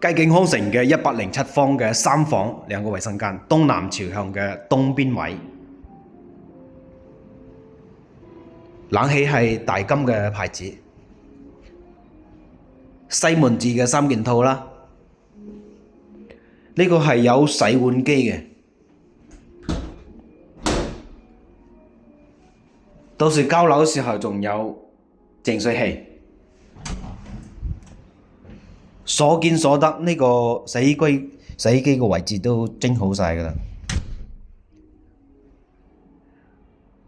繼景康城嘅107方嘅3房2個衛生間，東南朝向嘅東邊位，冷氣係大金嘅牌子，西門子嘅3件套啦。呢個係有洗碗機嘅，到時交樓時候仲有淨水器。所見所得，呢個洗衣機個位置都整好晒㗎啦。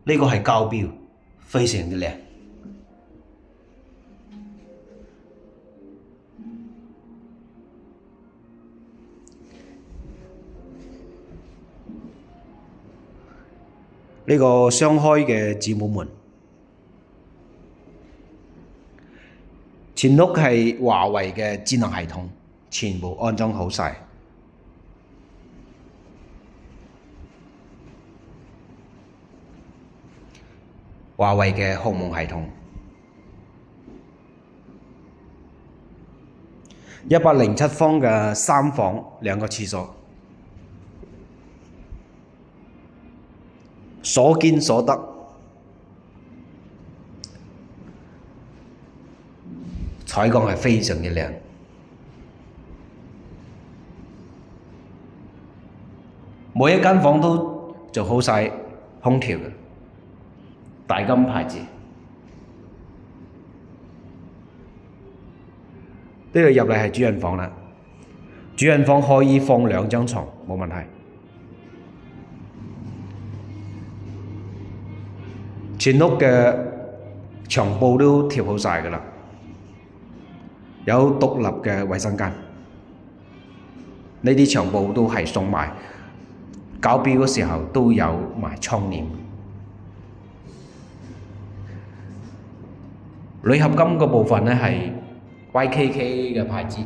呢個係膠標，非常之靚。呢個雙開嘅子母門。前屋係華為嘅智能系統，全部安裝好晒。華為嘅鴻蒙系統，107方嘅3房2個廁所，所見所得。採光係非常之靚，每一間房都做好晒空調嘅，大金牌子。呢個入嚟係主人房啦，主人房可以放2張床，冇問題。全屋嘅牆布都貼好晒㗎啦。有獨立嘅衛生間，呢啲牆布都係送埋，交標嘅時候都有埋窗簾。鋁合金個部分呢係 YKK 嘅牌子，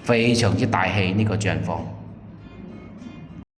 非常之大氣呢個主人房。